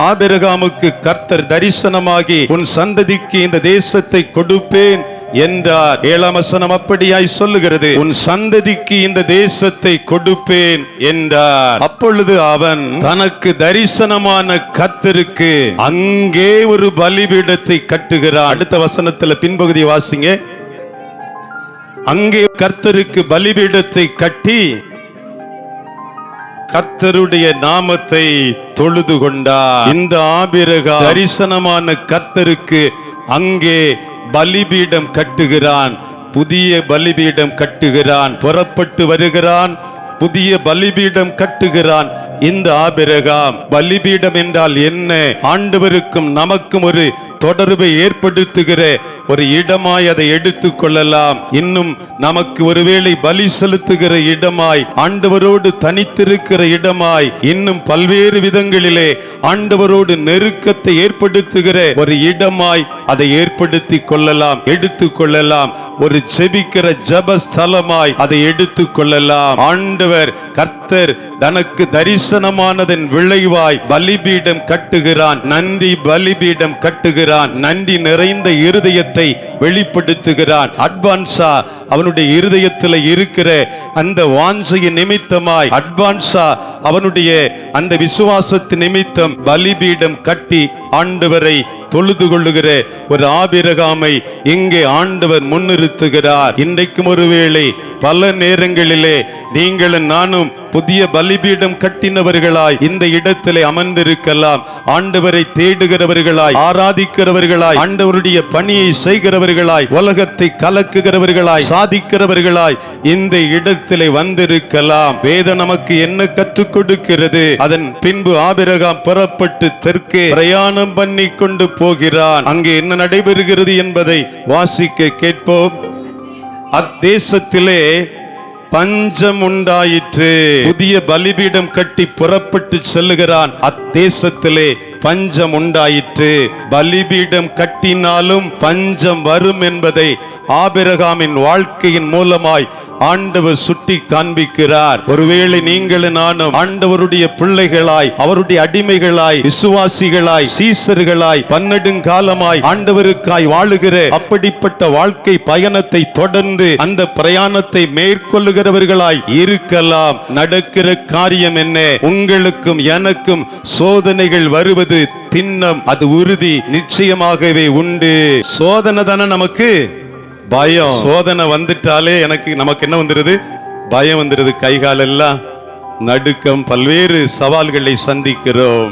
ஆபிரகாமுக்கு கர்த்தர் தரிசனமாகி உன் சந்ததிக்கு இந்த தேசத்தை கொடுப்பேன் என்றார். 7ஆம் வசனம் அப்படியாய் சொல்லுகிறது, உன் சந்ததிக்கு இந்த தேசத்தை கொடுப்பேன் என்றார். அப்பொழுது அவன் தனக்கு தரிசனமான கர்த்தருக்கு அங்கே ஒரு பலிபீடத்தை கட்டுகிறான். அடுத்த வசனத்துல பின்பகுதி வாசிங்க. அங்கே கர்த்தருக்கு பலிபீடத்தை கட்டி கர்த்தருடைய நாமத்தை தொழுது கொண்டார். இந்த ஆபிரகாம் தரிசனமான கர்த்தருக்கு அங்கே பலிபீடம் கட்டுகிறான், புதிய பலிபீடம் கட்டுகிறான், புறப்பட்டு வருகிறான், புதிய பலிபீடம் கட்டுகிறான். இந்த ஆபிரகாம் பலிபீடம் என்றால் என்ன? ஆண்டவருக்கும் நமக்கும் ஒரு தொடர்பை ஏற்படுத்துகிற ஒரு இடமாய் அதை எடுத்துக் கொள்ளலாம். இன்னும் நமக்கு ஒருவேளை பலி செலுத்துகிற இடமாய், ஆண்டவரோடு தனித்திருக்கிற இடமாய், இன்னும் பல்வேறு விதங்களிலே ஆண்டவரோடு நெருக்கத்தை ஏற்படுத்துகிற ஒரு இடமாய் அதை ஏற்படுத்திக் கொள்ளலாம், எடுத்துக் கொள்ளலாம். ஒரு செபிக்கிற ஜபஸ்தலமாய் அதை எடுத்துக் கொள்ளலாம். ஆண்டவர் கர்த்தர் தனக்கு தரிசனமானதன் விளைவாய் பலிபீடம் கட்டுகிறான், நன்றி பலிபீடம் கட்டுகிறான், நன்றி நிறைந்த இருதயத்தை வெளிப்படுத்துகிறான். அட்வான்ஸா அவனுடைய இருதயத்தில் இருக்கிற அந்த வாஞ்சையின் நிமித்தமாய், அட்வான்ஸா அவனுடைய அந்த விசுவாசத்தின் நிமித்தம் பலிபீடம் கட்டி ஆண்டவரை தொழுது கொள்ளுகிற ஒரு ஆபிரகாமை இங்கே ஆண்டவர் முன்னிறுத்துகிறார். இன்றைக்கும் ஒருவேளை பல நேரங்களிலே நீங்களும் நானும் புதிய பலிபீடம் கட்டினவர்களாய் இந்த இடத்திலே அமர்ந்திருக்கலாம். ஆண்டவரை தேடுகிறவர்களாய், ஆராதிக்கிறவர்களாய், ஆண்டவருடைய பணியை செய்கிறவர்களாய், உலகத்தை கலக்குகிறவர்களாய், சாதிக்கிறவர்களாய் இந்த இடத்திலே வந்திருக்கலாம். வேதம் நமக்கு என்ன கற்றுக் கொடுக்கிறது? அதன் பின்பு ஆபிரகாம் புறப்பட்டு தெற்கே பிரயாணம் பண்ணி கொண்டு போகிறான். அங்கே என்ன நடைபெறுகிறது என்பதை வாசிக்க கேட்போம். அத்தேசத்திலே பஞ்சம் உண்டாயிற்று. புதிய பலிபீடம் கட்டி புறப்பட்டு செல்லுகிறான். அத்தேசத்திலே பஞ்சம் உண்டாயிற்று. பலிபீடம் கட்டினாலும் பஞ்சம் வரும் என்பதை ஆபிரகாமின் வாழ்க்கையின் மூலமாய் ஆண்டவர் சுட்டி காண்பிக்கிறார். ஒருவேளை நீங்களும் நானும் ஆண்டவருடைய பிள்ளைகளாய், அவருடைய அடிமைகளாய், விசுவாசிகளாய், சீசர்களாய், பன்னெடுங்காலமாய் ஆண்டவருக்காய் வாழுகிற அப்படிப்பட்ட வாழ்க்கை பயணத்தை தொடர்ந்து அந்த பிரயாணத்தை மேற்கொள்ளுகிறவர்களாய் இருக்கலாம். நடக்கிற காரியம் என்ன? உங்களுக்கும் எனக்கும் சோதனைகள் வருவது திண்ணம், அது உறுதி, நிச்சயமாகவே உண்டு. சோதனை தானே நமக்கு பயம். சோதனை வந்துட்டாலே நமக்கு என்ன வந்துருது? பயம் வந்துருது. கைகால் எல்லாம் நடுக்கம், பல்வேறு சவால்களை சந்திக்கிறோம்.